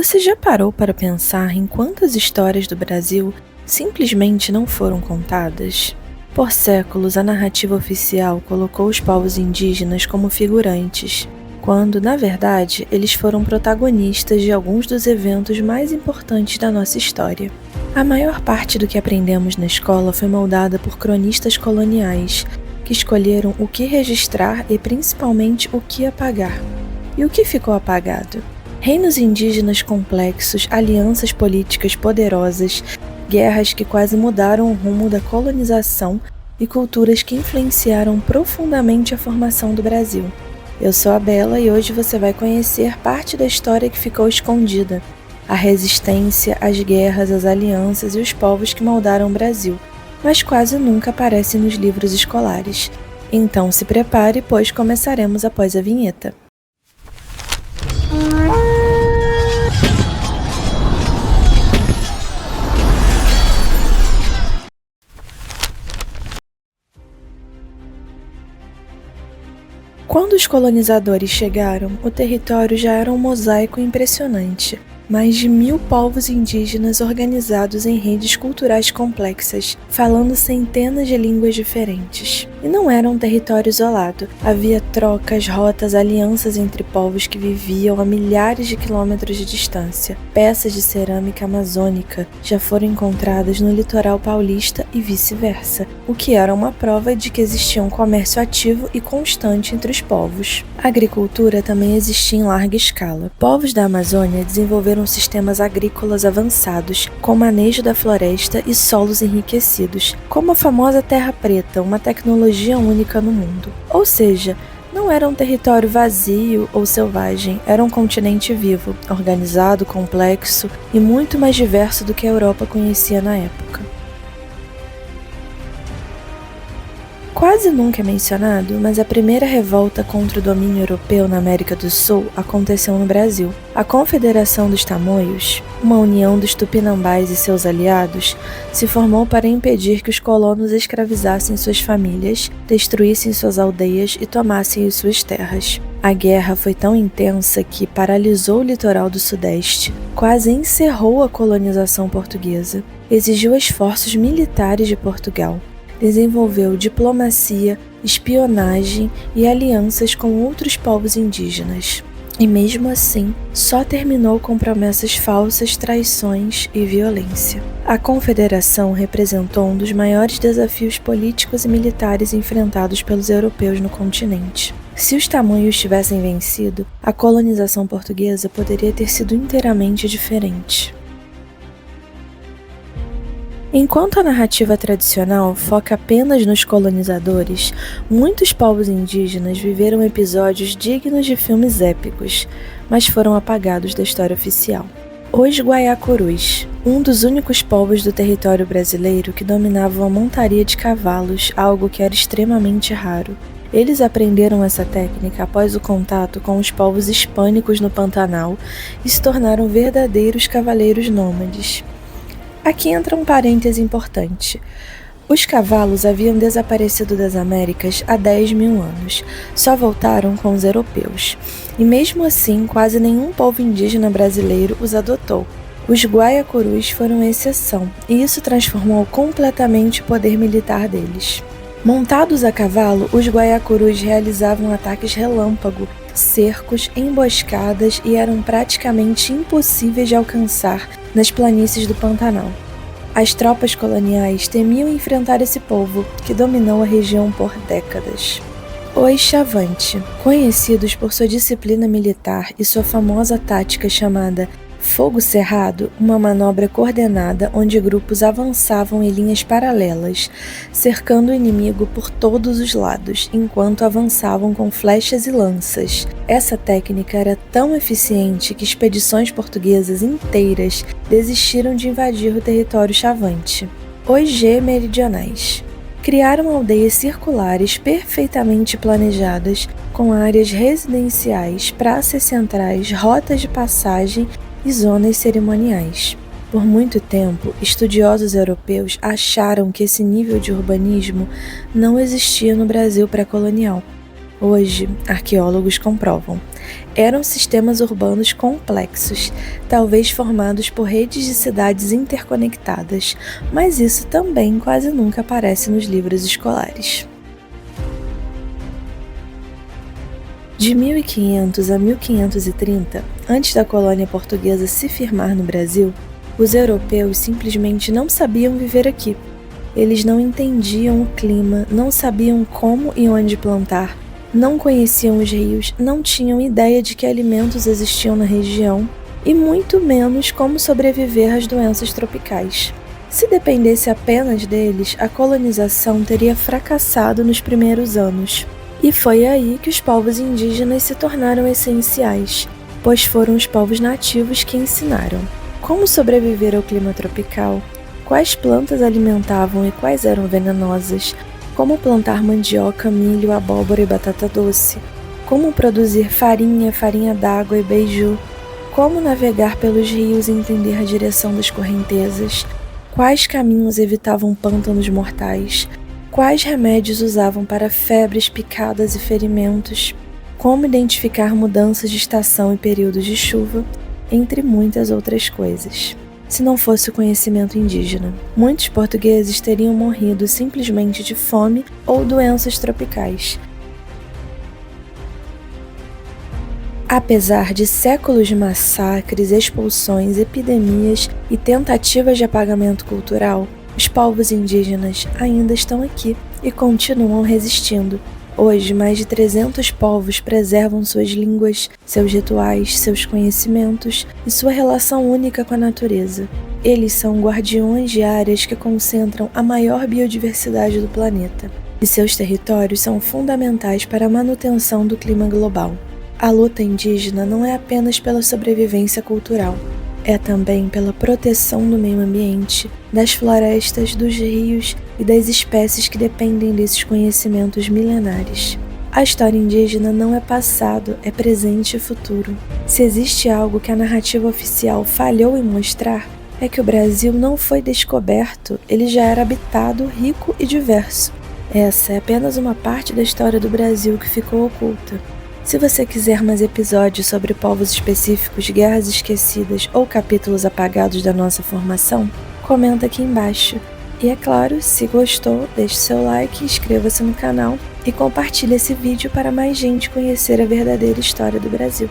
Você já parou para pensar em quantas histórias do Brasil simplesmente não foram contadas? Por séculos, a narrativa oficial colocou os povos indígenas como figurantes, quando, na verdade, eles foram protagonistas de alguns dos eventos mais importantes da nossa história. A maior parte do que aprendemos na escola foi moldada por cronistas coloniais, que escolheram o que registrar e principalmente o que apagar. E o que ficou apagado? Reinos indígenas complexos, alianças políticas poderosas, guerras que quase mudaram o rumo da colonização e culturas que influenciaram profundamente a formação do Brasil. Eu sou a Bela e hoje você vai conhecer parte da história que ficou escondida, a resistência, as guerras, as alianças e os povos que moldaram o Brasil, mas quase nunca aparecem nos livros escolares. Então se prepare, pois começaremos após a vinheta. Quando os colonizadores chegaram, o território já era um mosaico impressionante. Mais de 1000 povos indígenas organizados em redes culturais complexas, falando centenas de línguas diferentes. E não era um território isolado. Havia trocas, rotas, alianças entre povos que viviam a milhares de quilômetros de distância. Peças de cerâmica amazônica já foram encontradas no litoral paulista e vice-versa, o que era uma prova de que existia um comércio ativo e constante entre os povos. A agricultura também existia em larga escala. Povos da Amazônia desenvolveram sistemas agrícolas avançados, com manejo da floresta e solos enriquecidos, como a famosa Terra Preta, uma tecnologia única no mundo. Ou seja, não era um território vazio ou selvagem, era um continente vivo, organizado, complexo e muito mais diverso do que a Europa conhecia na época. Quase nunca é mencionado, mas a primeira revolta contra o domínio europeu na América do Sul aconteceu no Brasil. A Confederação dos Tamoios, uma união dos tupinambás e seus aliados, se formou para impedir que os colonos escravizassem suas famílias, destruíssem suas aldeias e tomassem as suas terras. A guerra foi tão intensa que paralisou o litoral do Sudeste, quase encerrou a colonização portuguesa, exigiu esforços militares de Portugal. Desenvolveu diplomacia, espionagem e alianças com outros povos indígenas. E mesmo assim, só terminou com promessas falsas, traições e violência. A Confederação representou um dos maiores desafios políticos e militares enfrentados pelos europeus no continente. Se os tamoios tivessem vencido, a colonização portuguesa poderia ter sido inteiramente diferente. Enquanto a narrativa tradicional foca apenas nos colonizadores, muitos povos indígenas viveram episódios dignos de filmes épicos, mas foram apagados da história oficial. Os Guaiacurus, um dos únicos povos do território brasileiro que dominavam a montaria de cavalos, algo que era extremamente raro. Eles aprenderam essa técnica após o contato com os povos hispânicos no Pantanal e se tornaram verdadeiros cavaleiros nômades. Aqui entra um parêntese importante. Os cavalos haviam desaparecido das Américas há 10.000 anos, só voltaram com os europeus. E mesmo assim, quase nenhum povo indígena brasileiro os adotou. Os Guaiacurus foram exceção, e isso transformou completamente o poder militar deles. Montados a cavalo, os Guaiacurus realizavam ataques relâmpago, cercos, emboscadas e eram praticamente impossíveis de alcançar nas planícies do Pantanal. As tropas coloniais temiam enfrentar esse povo, que dominou a região por décadas. Os Chavante, conhecidos por sua disciplina militar e sua famosa tática chamada Fogo Cerrado, uma manobra coordenada onde grupos avançavam em linhas paralelas, cercando o inimigo por todos os lados, enquanto avançavam com flechas e lanças. Essa técnica era tão eficiente que expedições portuguesas inteiras desistiram de invadir o território chavante. Os G meridionais criaram aldeias circulares perfeitamente planejadas, com áreas residenciais, praças centrais, rotas de passagem e zonas cerimoniais. Por muito tempo, estudiosos europeus acharam que esse nível de urbanismo não existia no Brasil pré-colonial. Hoje, arqueólogos comprovam. Eram sistemas urbanos complexos, talvez formados por redes de cidades interconectadas, mas isso também quase nunca aparece nos livros escolares. De 1500 a 1530, antes da colônia portuguesa se firmar no Brasil, os europeus simplesmente não sabiam viver aqui. Eles não entendiam o clima, não sabiam como e onde plantar, não conheciam os rios, não tinham ideia de que alimentos existiam na região e muito menos como sobreviver às doenças tropicais. Se dependesse apenas deles, a colonização teria fracassado nos primeiros anos. E foi aí que os povos indígenas se tornaram essenciais, pois foram os povos nativos que ensinaram como sobreviver ao clima tropical, quais plantas alimentavam e quais eram venenosas, como plantar mandioca, milho, abóbora e batata doce, como produzir farinha d'água e beiju, como navegar pelos rios e entender a direção das correntezas, quais caminhos evitavam pântanos mortais, quais remédios usavam para febres, picadas e ferimentos, como identificar mudanças de estação e períodos de chuva, entre muitas outras coisas. Se não fosse o conhecimento indígena, muitos portugueses teriam morrido simplesmente de fome ou doenças tropicais. Apesar de séculos de massacres, expulsões, epidemias e tentativas de apagamento cultural, os povos indígenas ainda estão aqui e continuam resistindo. Hoje, mais de 300 povos preservam suas línguas, seus rituais, seus conhecimentos e sua relação única com a natureza. Eles são guardiões de áreas que concentram a maior biodiversidade do planeta, e seus territórios são fundamentais para a manutenção do clima global. A luta indígena não é apenas pela sobrevivência cultural, é também pela proteção do meio ambiente, das florestas, dos rios e das espécies que dependem desses conhecimentos milenares. A história indígena não é passado, é presente e futuro. Se existe algo que a narrativa oficial falhou em mostrar, é que o Brasil não foi descoberto, ele já era habitado, rico e diverso. Essa é apenas uma parte da história do Brasil que ficou oculta. Se você quiser mais episódios sobre povos específicos, guerras esquecidas ou capítulos apagados da nossa formação, comenta aqui embaixo. E é claro, se gostou, deixe seu like, inscreva-se no canal e compartilhe esse vídeo para mais gente conhecer a verdadeira história do Brasil.